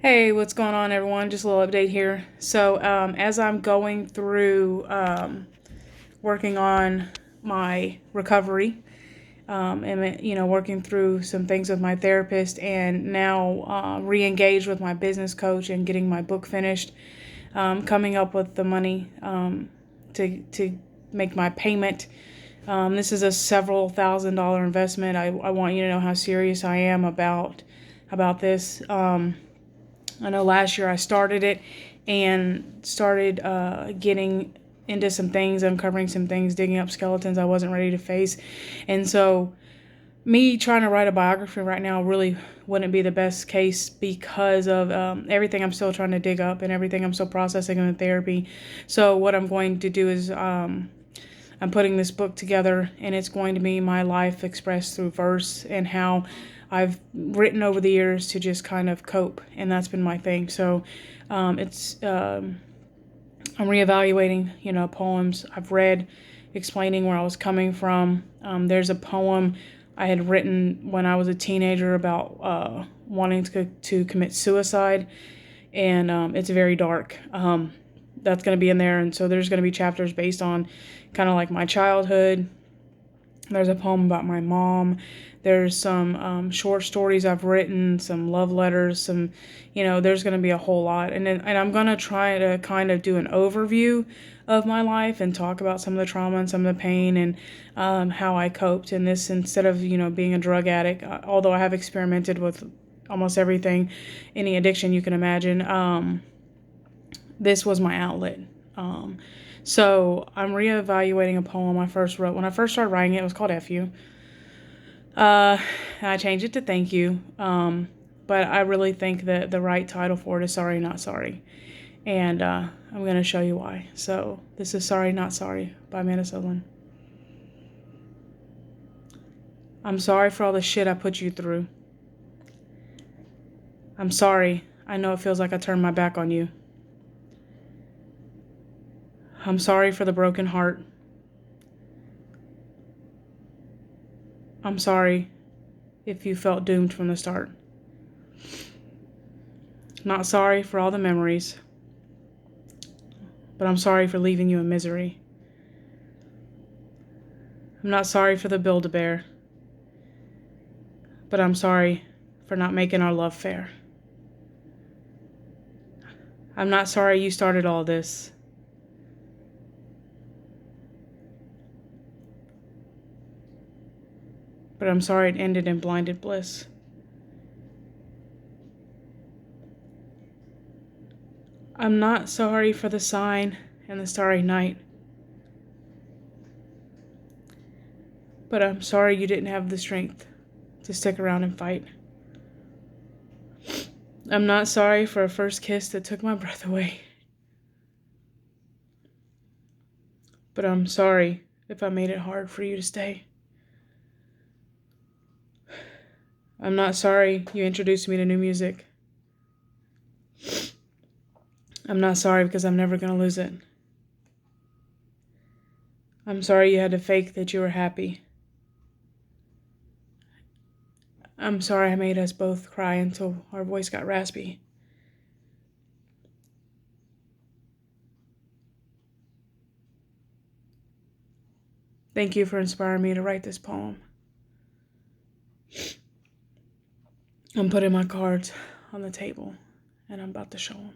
Hey, what's going on, everyone? Just a little update here. So, as I'm going through working on my recovery, and working through some things with my therapist, and now re-engaged with my business coach and getting my book finished, coming up with the money to make my payment. This is a several $1,000 investment. I want you to know how serious I am about this. I know last year I started it and started getting into some things, uncovering some things, digging up skeletons I wasn't ready to face. And so, me trying to write a biography right now really wouldn't be the best case because of everything I'm still trying to dig up and everything I'm still processing in the therapy. So, what I'm going to do is I'm putting this book together, and it's going to be my life expressed through verse and how I've written over the years to just kind of cope, and that's been my thing. So it's I'm reevaluating, poems I've read, explaining where I was coming from. There's a poem I had written when I was a teenager about wanting to commit suicide, and it's very dark. That's going to be in there, and so there's going to be chapters based on kind of like my childhood. There's a poem about my mom. There's some short stories I've written, some love letters, there's going to be a whole lot. And I'm going to try to kind of do an overview of my life and talk about some of the trauma and some of the pain and how I coped in this instead of, being a drug addict. Although I have experimented with almost everything, any addiction you can imagine. This was my outlet. So I'm reevaluating a poem I first wrote. When I first started writing it, it was called F You. I changed it to Thank You. But I really think that the right title for it is Sorry Not Sorry. And I'm going to show you why. So this is Sorry Not Sorry by Amanda Sutherland. I'm sorry for all the shit I put you through. I'm sorry. I know it feels like I turned my back on you. I'm sorry for the broken heart. I'm sorry if you felt doomed from the start. Not sorry for all the memories, but I'm sorry for leaving you in misery. I'm not sorry for the bill to bear, but I'm sorry for not making our love fair. I'm not sorry you started all this, but I'm sorry it ended in blinded bliss. I'm not sorry for the sign and the starry night, but I'm sorry you didn't have the strength to stick around and fight. I'm not sorry for a first kiss that took my breath away, but I'm sorry if I made it hard for you to stay. I'm not sorry you introduced me to new music. I'm not sorry because I'm never going to lose it. I'm sorry you had to fake that you were happy. I'm sorry I made us both cry until our voice got raspy. Thank you for inspiring me to write this poem. I'm putting my cards on the table, and I'm about to show them.